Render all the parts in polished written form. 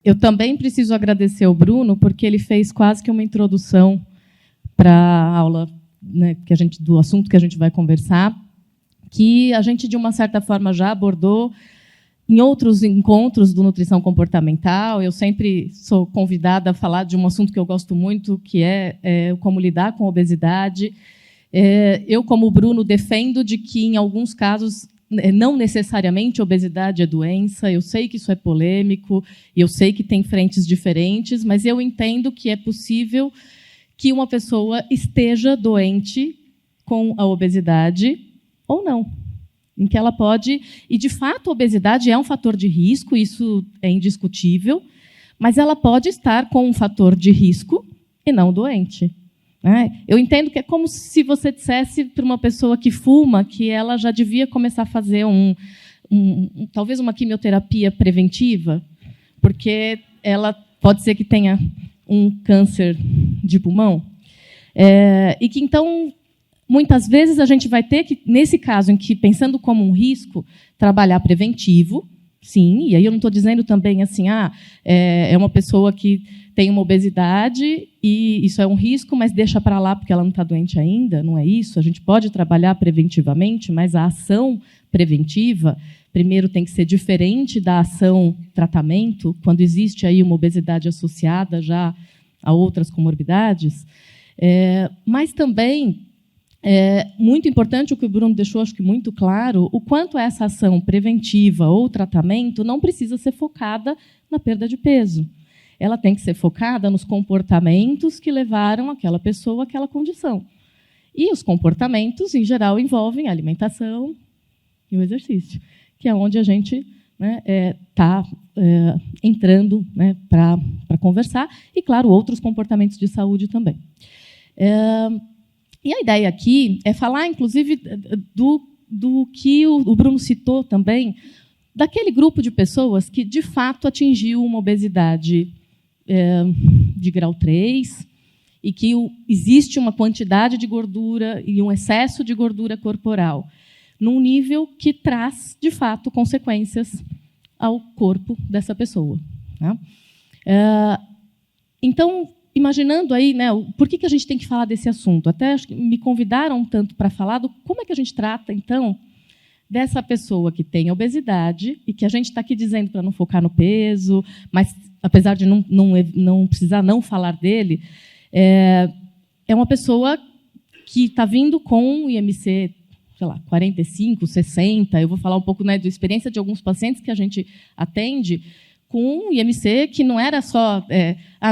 Eu também preciso agradecer ao Bruno, porque ele fez quase que uma introdução para a aula, né, do assunto que a gente vai conversar, que a gente, de uma certa forma, já abordou em outros encontros do Nutrição Comportamental. Eu sempre sou convidada a falar de um assunto que eu gosto muito, que é como lidar com a obesidade. Eu, como o Bruno, defendo de que, em alguns casos, não necessariamente obesidade é doença. Eu sei que isso é polêmico, eu sei que tem frentes diferentes, mas eu entendo que é possível que uma pessoa esteja doente com a obesidade ou não. Em que ela pode... E, de fato, a obesidade é um fator de risco, isso é indiscutível, mas ela pode estar com um fator de risco e não doente. Eu entendo que é como se você dissesse para uma pessoa que fuma que ela já devia começar a fazer talvez uma quimioterapia preventiva, porque ela pode ser que tenha um câncer de pulmão. E que, então, muitas vezes a gente vai ter que, nesse caso em que, pensando como um risco, trabalhar preventivo, sim, e aí eu não estou dizendo também assim, é uma pessoa que tem uma obesidade e isso é um risco, mas deixa para lá porque ela não está doente ainda, não é isso. A gente pode trabalhar preventivamente, mas a ação preventiva, primeiro, tem que ser diferente da ação tratamento, quando existe aí uma obesidade associada já a outras comorbidades. Mas também é muito importante o que o Bruno deixou, acho que muito claro, o quanto essa ação preventiva ou tratamento não precisa ser focada na perda de peso. Ela tem que ser focada nos comportamentos que levaram aquela pessoa àquela condição. E os comportamentos, em geral, envolvem a alimentação e o exercício, que é onde a gente está entrando, né, para conversar, e, claro, outros comportamentos de saúde também. E a ideia aqui é falar, inclusive, do que o Bruno citou também, daquele grupo de pessoas que, de fato, atingiu uma obesidade de grau 3 e que existe uma quantidade de gordura e um excesso de gordura corporal num nível que traz, de fato, consequências ao corpo dessa pessoa. Né? Então, imaginando aí, né, por que a gente tem que falar desse assunto? Até acho que me convidaram tanto para falar do como é que a gente trata, então, dessa pessoa que tem obesidade e que a gente está aqui dizendo para não focar no peso, mas, apesar de não precisar não falar dele, é uma pessoa que está vindo com um IMC, sei lá, 45, 60. Eu vou falar um pouco, né, da experiência de alguns pacientes que a gente atende com um IMC que não era só...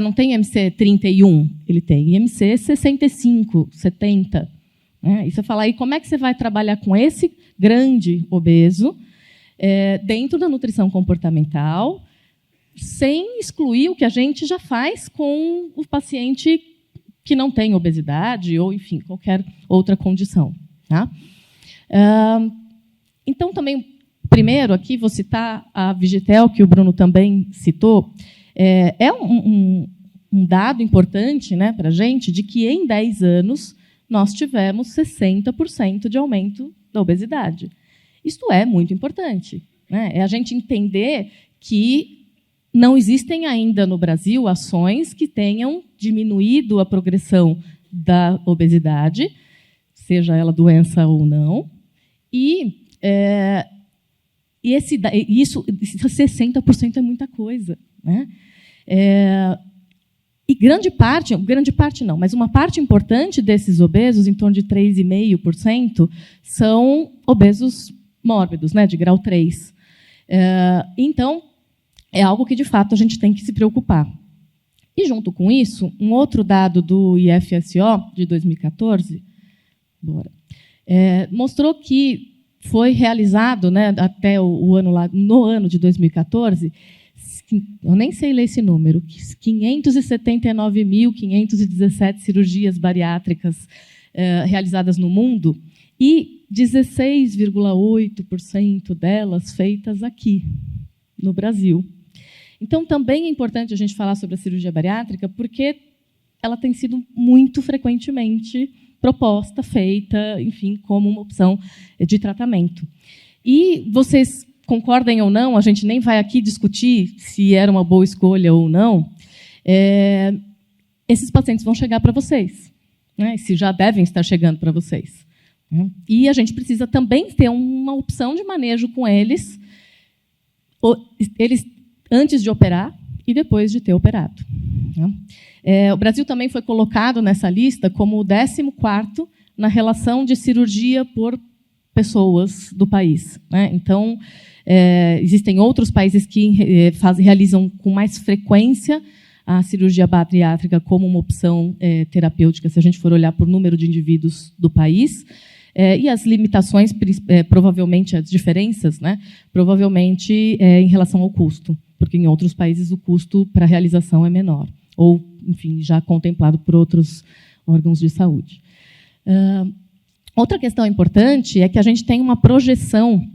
não tem IMC 31, ele tem IMC 65, 70. E você fala, aí, como é que você vai trabalhar com esse grande obeso dentro da nutrição comportamental, sem excluir o que a gente já faz com o paciente que não tem obesidade ou, enfim, qualquer outra condição. Tá? Então, também, primeiro, aqui vou citar a Vigitel, que o Bruno também citou. É um dado importante, né, para a gente, de que, em 10 anos, nós tivemos 60% de aumento da obesidade. Isto é muito importante. Né? É a gente entender que não existem ainda no Brasil ações que tenham diminuído a progressão da obesidade, seja ela doença ou não, e isso 60% é muita coisa. Né? E grande parte não, mas uma parte importante desses obesos, em torno de 3,5%, são obesos mórbidos, né, de grau 3. Então, é algo que, de fato, a gente tem que se preocupar. E, junto com isso, um outro dado do IFSO, de 2014, mostrou que foi realizado, né, até o ano lá, no ano de 2014, eu nem sei ler esse número, 579.517 cirurgias bariátricas realizadas no mundo, e 16,8% delas feitas aqui, no Brasil. Então, também é importante a gente falar sobre a cirurgia bariátrica, porque ela tem sido muito frequentemente proposta, feita, enfim, como uma opção de tratamento. E vocês concordem ou não, a gente nem vai aqui discutir se era uma boa escolha ou não, esses pacientes vão chegar para vocês, né? Se já devem estar chegando para vocês. E a gente precisa também ter uma opção de manejo com eles antes de operar e depois de ter operado. O Brasil também foi colocado nessa lista como o 14º na relação de cirurgia por pessoas do país. Então, existem outros países que realizam com mais frequência a cirurgia bariátrica como uma opção terapêutica, se a gente for olhar por número de indivíduos do país. E as limitações, provavelmente, as diferenças, provavelmente em relação ao custo, porque em outros países o custo para a realização é menor, ou, enfim, já contemplado por outros órgãos de saúde. Outra questão importante é que a gente tem uma projeção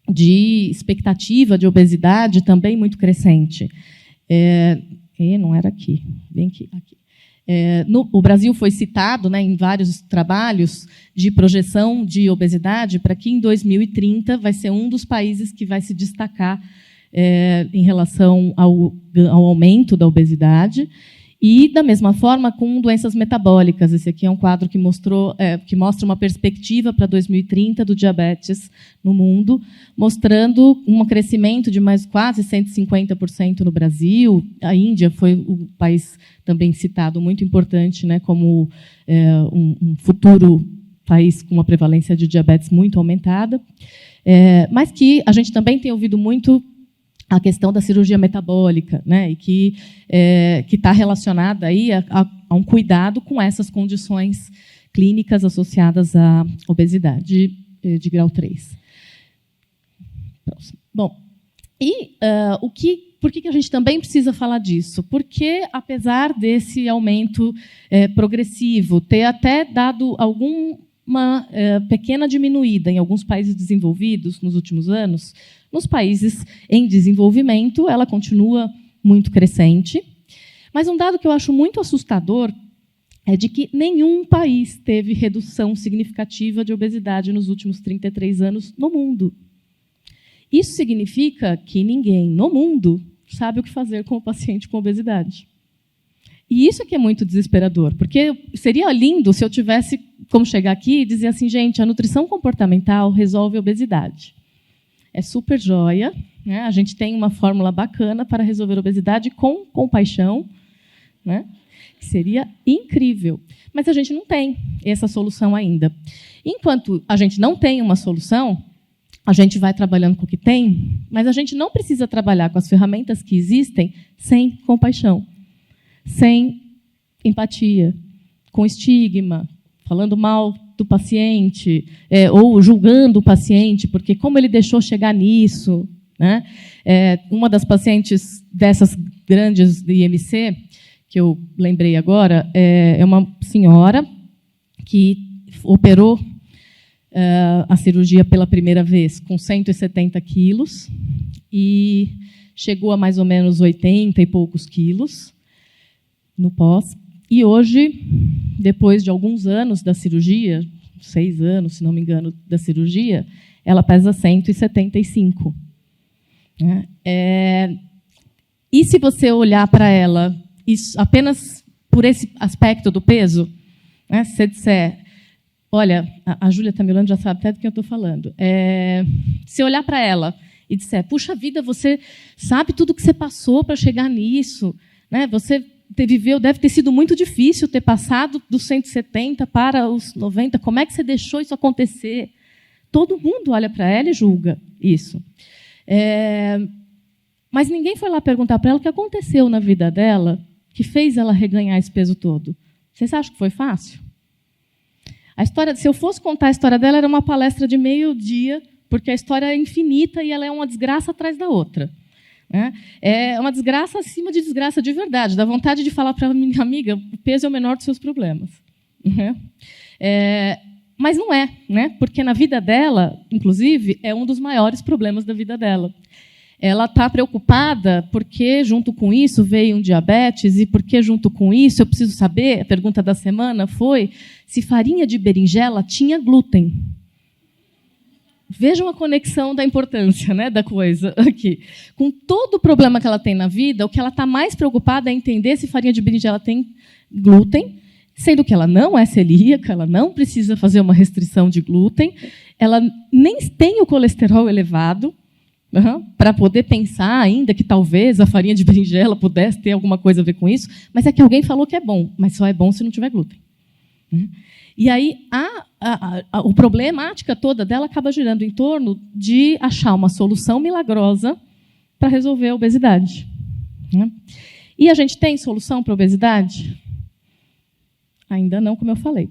de expectativa de obesidade também muito crescente. Não era aqui, bem aqui. O Brasil foi citado, em vários trabalhos de projeção de obesidade para que, em 2030, vai ser um dos países que vai se destacar em relação ao aumento da obesidade. E, da mesma forma, com doenças metabólicas. Esse aqui é um quadro que mostra uma perspectiva para 2030 do diabetes no mundo, mostrando um crescimento de mais quase 150% no Brasil. A Índia foi o país também citado, muito importante, como um futuro país com uma prevalência de diabetes muito aumentada. Mas que a gente também tem ouvido muito a questão da cirurgia metabólica, e que está relacionada aí a um cuidado com essas condições clínicas associadas à obesidade de grau 3. Próximo. Bom, e por que a gente também precisa falar disso? Porque, apesar desse aumento progressivo ter até dado uma pequena diminuída em alguns países desenvolvidos nos últimos anos, nos países em desenvolvimento, ela continua muito crescente. Mas um dado que eu acho muito assustador é de que nenhum país teve redução significativa de obesidade nos últimos 33 anos no mundo. Isso significa que ninguém no mundo sabe o que fazer com o paciente com obesidade. E isso que é muito desesperador, porque seria lindo se eu tivesse como chegar aqui e dizer assim, gente, a nutrição comportamental resolve a obesidade. É super joia, a gente tem uma fórmula bacana para resolver a obesidade com compaixão, que seria incrível. Mas a gente não tem essa solução ainda. Enquanto a gente não tem uma solução, a gente vai trabalhando com o que tem, mas a gente não precisa trabalhar com as ferramentas que existem sem compaixão, sem empatia, com estigma, falando mal do paciente, ou julgando o paciente, porque como ele deixou chegar nisso. Uma das pacientes dessas grandes de IMC, que eu lembrei agora, é uma senhora que operou a cirurgia pela primeira vez com 170 quilos e chegou a mais ou menos 80 e poucos quilos no pós. E hoje, depois de alguns anos da cirurgia, 6 anos, se não me engano, da cirurgia, ela pesa 175. E se você olhar para ela apenas por esse aspecto do peso, se você disser, olha, a Júlia está me olhando, já sabe até do que eu estou falando. Se olhar para ela e disser, puxa vida, você sabe tudo que você passou para chegar nisso, você viveu, deve ter sido muito difícil ter passado dos 170 para os 90. Como é que você deixou isso acontecer? Todo mundo olha para ela e julga isso. Mas ninguém foi lá perguntar para ela o que aconteceu na vida dela que fez ela reganhar esse peso todo. Vocês acham que foi fácil? A história, se eu fosse contar a história dela, era uma palestra de meio-dia, porque a história é infinita e ela é uma desgraça atrás da outra. É uma desgraça acima de desgraça de verdade. Dá vontade de falar para a minha amiga, o peso é o menor dos seus problemas. Mas não é, porque na vida dela, inclusive, é um dos maiores problemas da vida dela. Ela está preocupada porque, junto com isso, veio um diabetes e porque, junto com isso, eu preciso saber, a pergunta da semana foi se farinha de berinjela tinha glúten. Vejam a conexão da importância, né, da coisa aqui. Com todo o problema que ela tem na vida, o que ela está mais preocupada é entender se farinha de berinjela tem glúten, sendo que ela não é celíaca, ela não precisa fazer uma restrição de glúten, ela nem tem o colesterol elevado, para poder pensar ainda que talvez a farinha de berinjela pudesse ter alguma coisa a ver com isso, mas é que alguém falou que é bom, mas só é bom se não tiver glúten. E aí o problemática toda dela acaba girando em torno de achar uma solução milagrosa para resolver a obesidade. E a gente tem solução para a obesidade? Ainda não, como eu falei.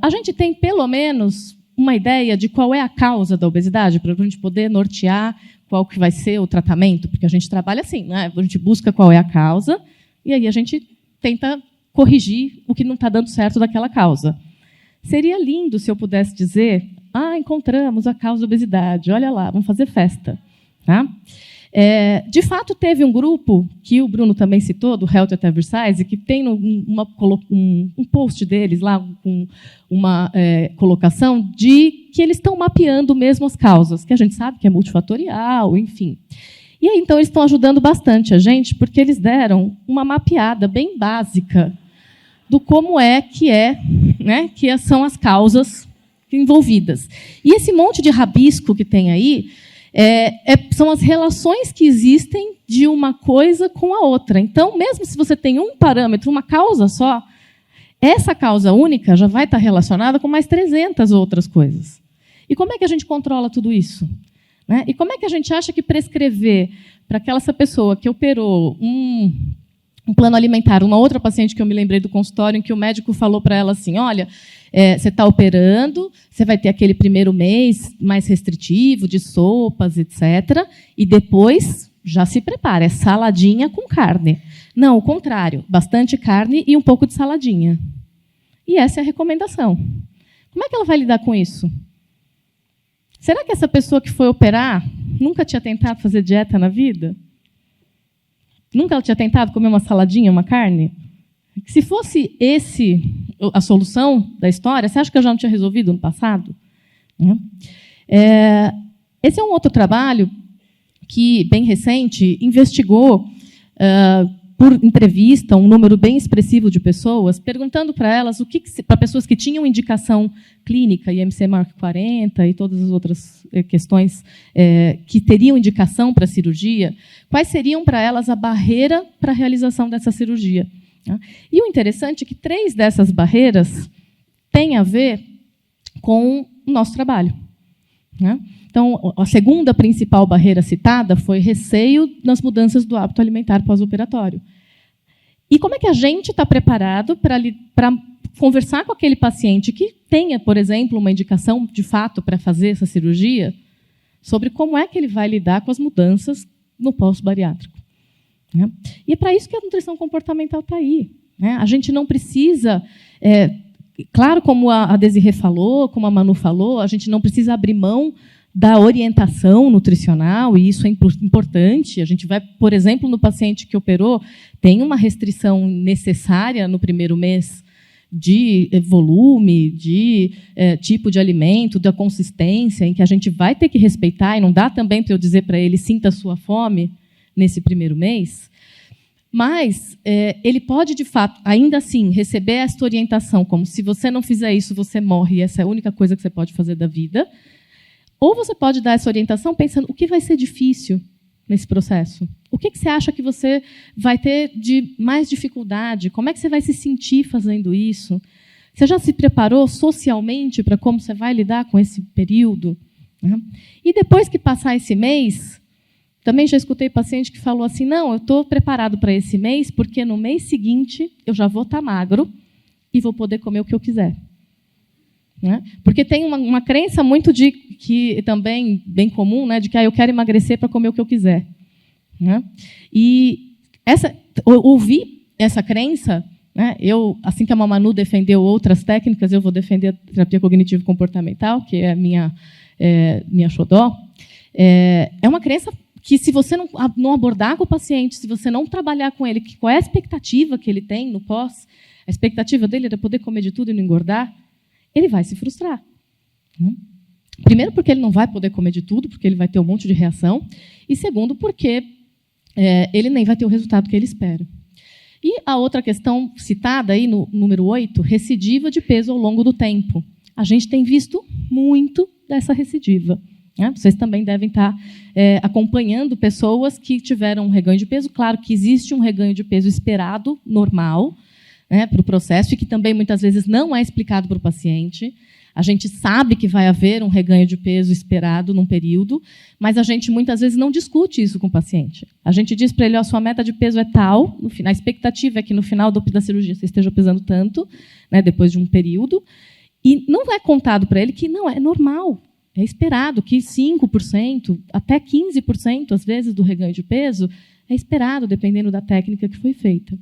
A gente tem, pelo menos, uma ideia de qual é a causa da obesidade, para a gente poder nortear qual que vai ser o tratamento, porque a gente trabalha assim, né? A gente busca qual é a causa, e aí a gente tenta corrigir o que não está dando certo daquela causa. Seria lindo se eu pudesse dizer, encontramos a causa da obesidade, olha lá, vamos fazer festa. Tá? De fato, teve um grupo, que o Bruno também citou, do Health at Every Size, que tem um post deles lá, com uma colocação de que eles estão mapeando mesmo as causas, que a gente sabe que é multifatorial, enfim. E aí, então, eles estão ajudando bastante a gente, porque eles deram uma mapeada bem básica do como né, que são as causas envolvidas. E esse monte de rabisco que tem aí são as relações que existem de uma coisa com a outra. Então, mesmo se você tem um parâmetro, uma causa só, essa causa única já vai estar relacionada com mais 300 outras coisas. E como é que a gente controla tudo isso? Né? E como é que a gente acha que prescrever para essa pessoa que operou um plano alimentar, uma outra paciente que eu me lembrei do consultório, em que o médico falou para ela assim, olha, você está operando, você vai ter aquele primeiro mês mais restritivo, de sopas, etc., e depois já se prepara, é saladinha com carne. Não, o contrário, bastante carne e um pouco de saladinha. E essa é a recomendação. Como é que ela vai lidar com isso? Será que essa pessoa que foi operar nunca tinha tentado fazer dieta na vida? Nunca ela tinha tentado comer uma saladinha, uma carne? Se fosse a solução da história, você acha que eu já não tinha resolvido no passado? Esse é um outro trabalho que, bem recente, investigou, por entrevista, um número bem expressivo de pessoas, perguntando para elas, para pessoas que tinham indicação clínica, IMC Mark 40 e todas as outras questões que teriam indicação para a cirurgia, quais seriam para elas a barreira para a realização dessa cirurgia. E o interessante é que 3 dessas barreiras têm a ver com o nosso trabalho. Então, a segunda principal barreira citada foi receio nas mudanças do hábito alimentar pós-operatório. E como é que a gente está preparado para conversar com aquele paciente que tenha, por exemplo, uma indicação de fato para fazer essa cirurgia, sobre como é que ele vai lidar com as mudanças no pós-bariátrico? E é para isso que a nutrição comportamental está aí. A gente não precisa... claro, como a Desirê falou, como a Manu falou, a gente não precisa abrir mão da orientação nutricional, e isso é importante. A gente vai, por exemplo, no paciente que operou, tem uma restrição necessária no primeiro mês de volume, de tipo de alimento, da consistência, em que a gente vai ter que respeitar, e não dá também para eu dizer para ele, sinta a sua fome nesse primeiro mês. Mas ele pode, de fato, ainda assim, receber esta orientação, como se você não fizer isso, você morre, e essa é a única coisa que você pode fazer da vida. Ou você pode dar essa orientação pensando o que vai ser difícil nesse processo. O que você acha que você vai ter de mais dificuldade? Como é que você vai se sentir fazendo isso? Você já se preparou socialmente para como você vai lidar com esse período? E depois que passar esse mês... Também já escutei paciente que falou assim, não, eu estou preparado para esse mês, porque no mês seguinte eu já vou estar magro e vou poder comer o que eu quiser. Porque tem uma crença muito que também bem comum, de que eu quero emagrecer para comer o que eu quiser. E ouvir essa crença, assim que a Manu defendeu outras técnicas, eu vou defender a terapia cognitivo-comportamental, que é a minha xodó. É uma crença que, se você não abordar com o paciente, se você não trabalhar com ele, qual é a expectativa que ele tem no pós, a expectativa dele era poder comer de tudo e não engordar, ele vai se frustrar. Primeiro, porque ele não vai poder comer de tudo, porque ele vai ter um monte de reação. E segundo, porque ele nem vai ter o resultado que ele espera. E a outra questão citada aí no número 8, recidiva de peso ao longo do tempo. A gente tem visto muito dessa recidiva. Né? Vocês também devem estar acompanhando pessoas que tiveram um reganho de peso. Claro que existe um reganho de peso esperado, normal, né, para o processo, e que também, muitas vezes, não é explicado para o paciente. A gente sabe que vai haver um reganho de peso esperado num período, mas a gente, muitas vezes, não discute isso com o paciente. A gente diz para ele, sua meta de peso é tal, a expectativa é que, no final da cirurgia, você esteja pesando tanto, né, depois de um período, e não é contado para ele que não é normal. É esperado que 5%, até 15%, às vezes, do reganho de peso é esperado, dependendo da técnica que foi feita.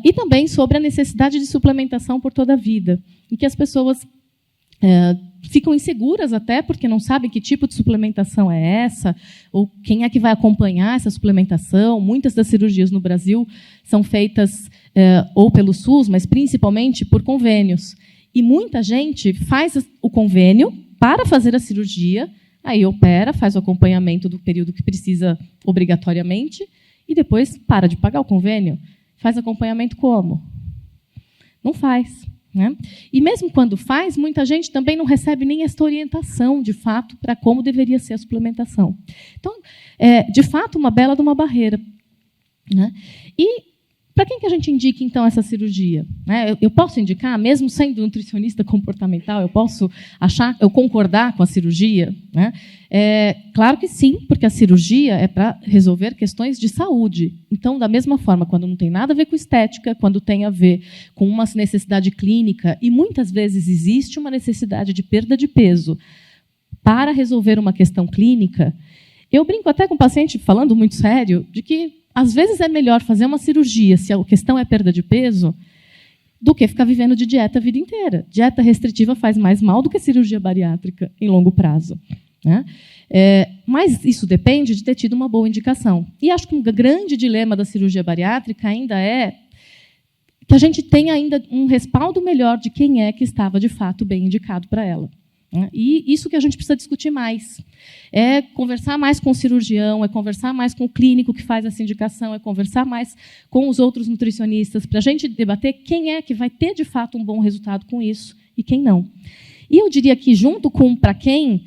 E também sobre a necessidade de suplementação por toda a vida, em que as pessoas ficam inseguras até, porque não sabem que tipo de suplementação é essa, ou quem é que vai acompanhar essa suplementação. Muitas das cirurgias no Brasil são feitas ou pelo SUS, mas principalmente por convênios. E muita gente faz o convênio para fazer a cirurgia, aí opera, faz o acompanhamento do período que precisa obrigatoriamente, e depois para de pagar o convênio. Faz acompanhamento como? Não faz. Né? E mesmo quando faz, muita gente também não recebe nem esta orientação, de fato, para como deveria ser a suplementação. Então, de fato, uma bela de uma barreira. Né? E para quem que a gente indica, então, essa cirurgia? Eu posso indicar, mesmo sendo nutricionista comportamental, eu posso concordar com a cirurgia? Né? Claro que sim, porque a cirurgia é para resolver questões de saúde. Então, da mesma forma, quando não tem nada a ver com estética, quando tem a ver com uma necessidade clínica, e muitas vezes existe uma necessidade de perda de peso para resolver uma questão clínica, eu brinco até com o paciente, falando muito sério, de que às vezes é melhor fazer uma cirurgia, se a questão é perda de peso, do que ficar vivendo de dieta a vida inteira. Dieta restritiva faz mais mal do que cirurgia bariátrica em longo prazo. Né? Mas isso depende de ter tido uma boa indicação. E acho que um grande dilema da cirurgia bariátrica ainda é que a gente tem ainda um respaldo melhor de quem é que estava, de fato, bem indicado para ela. E isso que a gente precisa discutir mais. É conversar mais com o cirurgião, é conversar mais com o clínico que faz essa indicação, é conversar mais com os outros nutricionistas, para a gente debater quem é que vai ter, de fato, um bom resultado com isso e quem não. E eu diria que, junto com para quem,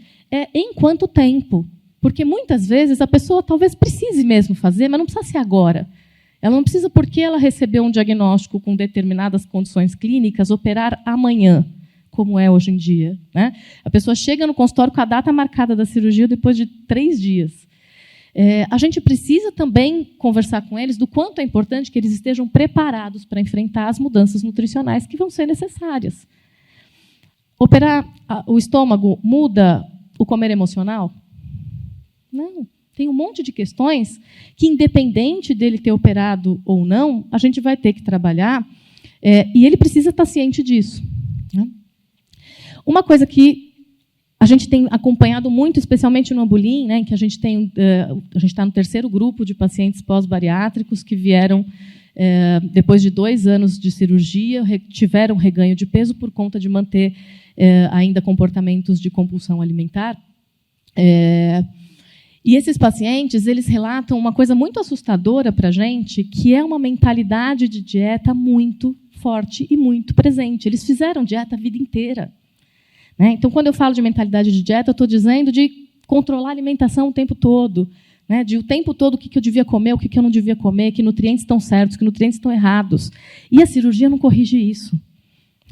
em quanto tempo. Porque, muitas vezes, a pessoa talvez precise mesmo fazer, mas não precisa ser agora. Ela não precisa, porque ela recebeu um diagnóstico com determinadas condições clínicas, operar amanhã, como é hoje em dia. Né? A pessoa chega no consultório com a data marcada da cirurgia depois de 3 dias. A gente precisa também conversar com eles do quanto é importante que eles estejam preparados para enfrentar as mudanças nutricionais que vão ser necessárias. Operar o estômago muda o comer emocional? Não. Tem um monte de questões que, independente dele ter operado ou não, a gente vai ter que trabalhar, e ele precisa estar ciente disso. Né? Uma coisa que a gente tem acompanhado muito, especialmente no Ambulim, né, em que a gente está no 3º grupo de pacientes pós-bariátricos que vieram, depois de 2 anos de cirurgia, tiveram reganho de peso por conta de manter ainda comportamentos de compulsão alimentar. E esses pacientes, eles relatam uma coisa muito assustadora para a gente, que é uma mentalidade de dieta muito forte e muito presente. Eles fizeram dieta a vida inteira. Né? Então, quando eu falo de mentalidade de dieta, eu estou dizendo de controlar a alimentação o tempo todo. Né? De o tempo todo o que eu devia comer, o que eu não devia comer, que nutrientes estão certos, que nutrientes estão errados. E a cirurgia não corrige isso.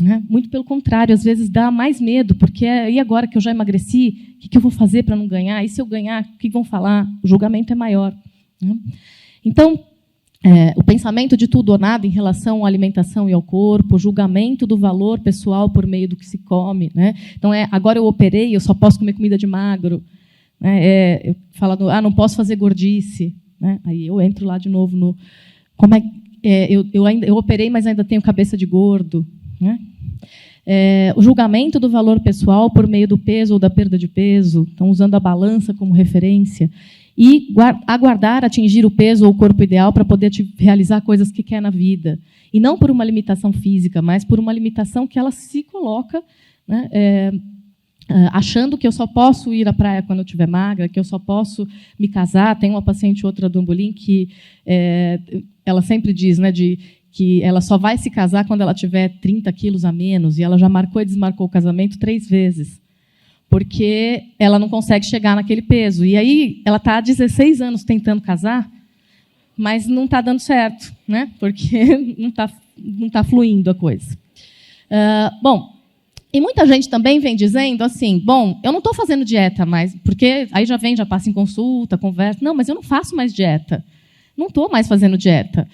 Né? Muito pelo contrário, às vezes dá mais medo, porque e agora que eu já emagreci, o que eu vou fazer para não ganhar? E se eu ganhar, o que vão falar? O julgamento é maior. Né? Então, o pensamento de tudo ou nada em relação à alimentação e ao corpo, o julgamento do valor pessoal por meio do que se come. Né? Então, agora eu operei, eu só posso comer comida de magro. Né? Eu falo, não posso fazer gordice. Né? Aí eu entro lá de novo no... eu operei, mas ainda tenho cabeça de gordo. Né? O julgamento do valor pessoal por meio do peso ou da perda de peso, então, usando a balança como referência, e aguardar atingir o peso ou o corpo ideal para poder realizar coisas que quer na vida. E não por uma limitação física, mas por uma limitação que ela se coloca, né, achando que eu só posso ir à praia quando eu estiver magra, que eu só posso me casar. Tem uma paciente, outra do Ambolim, que ela sempre diz, né, que ela só vai se casar quando ela tiver 30 quilos a menos, e ela já marcou e desmarcou o casamento 3 vezes, porque ela não consegue chegar naquele peso. E aí ela está há 16 anos tentando casar, mas não está dando certo, né, porque não tá fluindo a coisa. Bom, e muita gente também vem dizendo assim, bom, eu não estou fazendo dieta mais, porque aí já passa em consulta, conversa, não, mas eu não faço mais dieta, não estou mais fazendo dieta.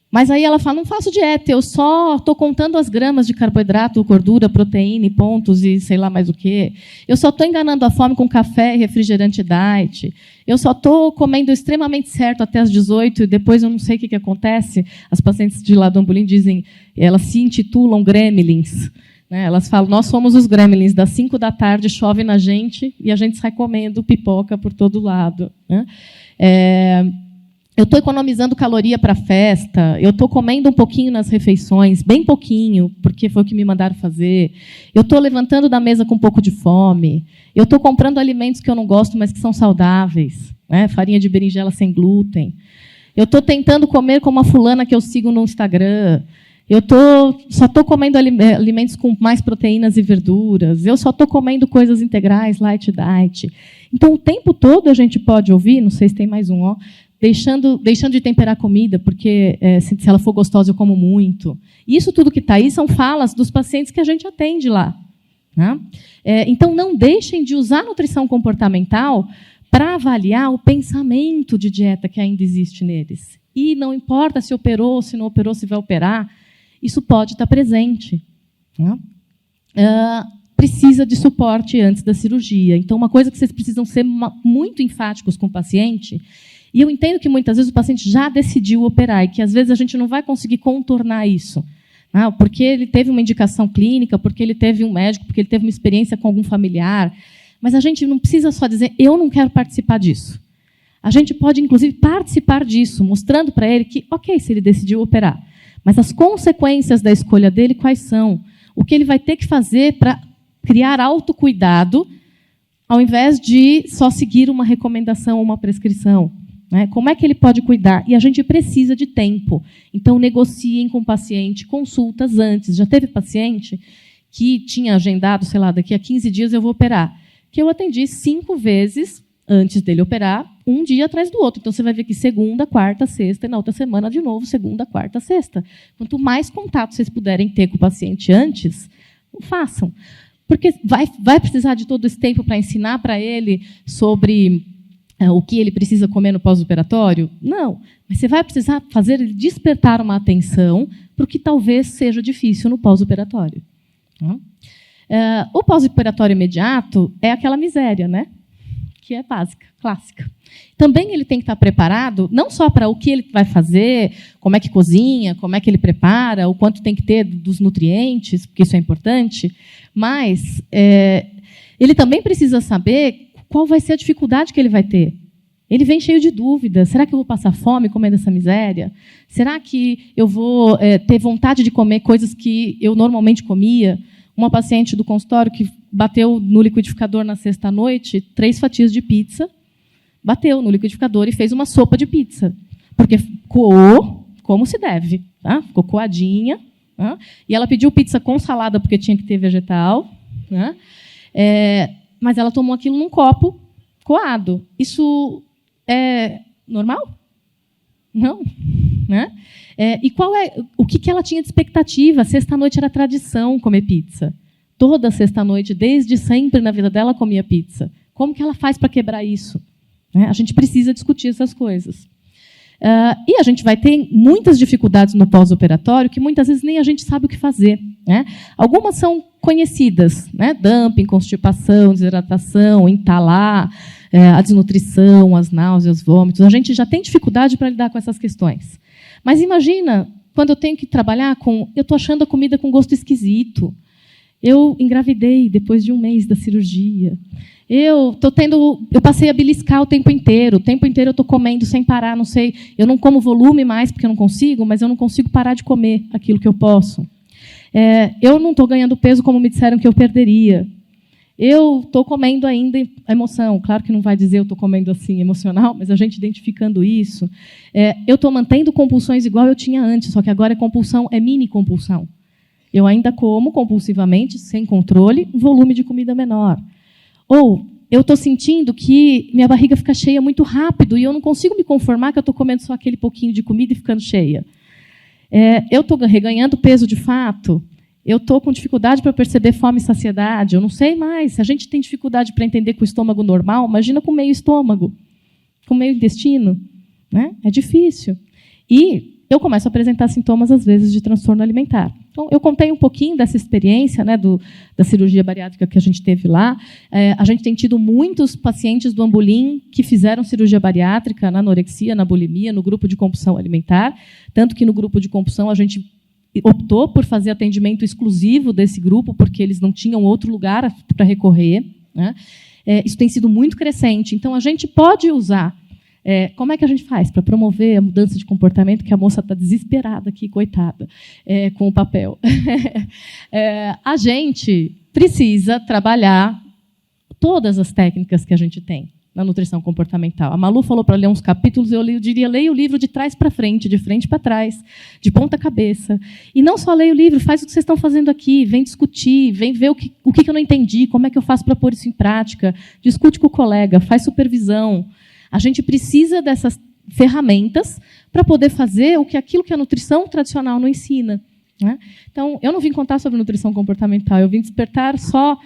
Mas aí ela fala, não faço dieta, eu só estou contando as gramas de carboidrato, gordura, proteína, pontos e sei lá mais o quê. Eu só estou enganando a fome com café e refrigerante diet. Eu só estou comendo extremamente certo até as 18 e depois eu não sei o que acontece. As pacientes de lá do Ambolim dizem, elas se intitulam gremlins. Né? Elas falam, nós somos os gremlins, das 5 da tarde chove na gente e a gente sai comendo pipoca por todo lado. Né? Eu estou economizando caloria para a festa, eu estou comendo um pouquinho nas refeições, bem pouquinho, porque foi o que me mandaram fazer. Eu estou levantando da mesa com um pouco de fome. Eu estou comprando alimentos que eu não gosto, mas que são saudáveis. Né? Farinha de berinjela sem glúten. Eu estou tentando comer como a fulana que eu sigo no Instagram. Eu só estou comendo alimentos com mais proteínas e verduras. Eu só estou comendo coisas integrais, light diet. Então, o tempo todo a gente pode ouvir, não sei se tem mais um, ó, deixando de temperar a comida, porque se ela for gostosa eu como muito. Isso tudo que está aí são falas dos pacientes que a gente atende lá. Né? Então, não deixem de usar a nutrição comportamental para avaliar o pensamento de dieta que ainda existe neles. E não importa se operou, se não operou, se vai operar, isso pode estar presente. Né? Precisa de suporte antes da cirurgia. Então, uma coisa que vocês precisam ser muito enfáticos com o paciente. E eu entendo que, muitas vezes, o paciente já decidiu operar e que, às vezes, a gente não vai conseguir contornar isso. Né? Porque ele teve uma indicação clínica, porque ele teve um médico, porque ele teve uma experiência com algum familiar. Mas a gente não precisa só dizer, eu não quero participar disso. A gente pode, inclusive, participar disso, mostrando para ele que, ok, se ele decidiu operar, mas as consequências da escolha dele, quais são? O que ele vai ter que fazer para criar autocuidado, ao invés de só seguir uma recomendação ou uma prescrição. Né? Como é que ele pode cuidar? E a gente precisa de tempo. Então, negociem com o paciente, consultas antes. Já teve paciente que tinha agendado, sei lá, daqui a 15 dias eu vou operar, que eu atendi 5 vezes antes dele operar, um dia atrás do outro. Então, você vai ver que segunda, quarta, sexta, e na outra semana, de novo, segunda, quarta, sexta. Quanto mais contato vocês puderem ter com o paciente antes, façam. Porque vai precisar de todo esse tempo para ensinar para ele sobre o que ele precisa comer no pós-operatório? Não. Mas você vai precisar fazer ele despertar uma atenção para o que talvez seja difícil no pós-operatório. O pós-operatório imediato é aquela miséria, né? Que é básica, clássica. Também ele tem que estar preparado, não só para o que ele vai fazer, como é que cozinha, como é que ele prepara, o quanto tem que ter dos nutrientes, porque isso é importante, mas ele também precisa saber qual vai ser a dificuldade que ele vai ter. Ele vem cheio de dúvidas. Será que eu vou passar fome comendo essa miséria? Será que eu vou ter vontade de comer coisas que eu normalmente comia? Uma paciente do consultório que bateu no liquidificador na sexta-noite 3 fatias de pizza, bateu no liquidificador e fez uma sopa de pizza, porque coou como se deve. Tá? Ficou coadinha. Tá? E ela pediu pizza com salada, porque tinha que ter vegetal. Tá? Mas ela tomou aquilo num copo coado. Isso é normal? Não. Né? E o que ela tinha de expectativa? Sexta-noite era tradição comer pizza. Toda sexta-noite, desde sempre na vida dela, comia pizza. Como que ela faz para quebrar isso? A gente precisa discutir essas coisas. E a gente vai ter muitas dificuldades no pós-operatório que muitas vezes nem a gente sabe o que fazer. Né? Algumas são conhecidas, né? Dumping, constipação, desidratação, entalar, a desnutrição, as náuseas, vômitos. A gente já tem dificuldade para lidar com essas questões. Mas imagina quando eu tenho que trabalhar com... Eu estou achando a comida com gosto esquisito. Eu engravidei depois de 1 mês da cirurgia. Eu passei a beliscar o tempo inteiro. O tempo inteiro eu estou comendo sem parar, não sei. Eu não como volume mais porque eu não consigo, mas eu não consigo parar de comer aquilo que eu posso. Eu não estou ganhando peso como me disseram que eu perderia. Eu estou comendo ainda a emoção. Claro que não vai dizer eu estou comendo assim emocional, mas a gente identificando isso. Eu estou mantendo compulsões igual eu tinha antes, só que agora é compulsão, é mini compulsão. Eu ainda como compulsivamente, sem controle, volume de comida menor. Ou eu estou sentindo que minha barriga fica cheia muito rápido e eu não consigo me conformar que eu estou comendo só aquele pouquinho de comida e ficando cheia. Eu estou reganhando peso de fato. Eu estou com dificuldade para perceber fome e saciedade. Eu não sei mais. Se a gente tem dificuldade para entender com o estômago normal, imagina com meio estômago, com meio intestino. Né? É difícil. E eu começo a apresentar sintomas, às vezes, de transtorno alimentar. Então, eu contei um pouquinho dessa experiência, né, da cirurgia bariátrica que a gente teve lá. A gente tem tido muitos pacientes do Ambulim que fizeram cirurgia bariátrica na anorexia, na bulimia, no grupo de compulsão alimentar. Tanto que, no grupo de compulsão, a gente optou por fazer atendimento exclusivo desse grupo, porque eles não tinham outro lugar para recorrer. Né? Isso tem sido muito crescente. Então, a gente pode usar. Como é que a gente faz para promover a mudança de comportamento, que a moça está desesperada aqui, coitada, com o papel? A gente precisa trabalhar todas as técnicas que a gente tem na nutrição comportamental. A Malu falou para ler uns capítulos, eu diria, leia o livro de trás para frente, de frente para trás, de ponta cabeça. E não só leia o livro, faz o que vocês estão fazendo aqui, vem discutir, vem ver o que eu não entendi, como é que eu faço para pôr isso em prática, discute com o colega, faz supervisão. A gente precisa dessas ferramentas para poder fazer aquilo que a nutrição tradicional não ensina. Né? Então, eu não vim contar sobre nutrição comportamental, eu vim despertar só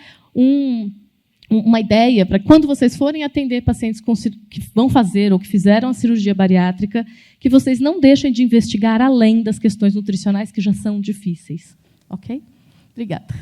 uma ideia para quando vocês forem atender pacientes que vão fazer ou que fizeram a cirurgia bariátrica, que vocês não deixem de investigar além das questões nutricionais que já são difíceis. Ok? Obrigada.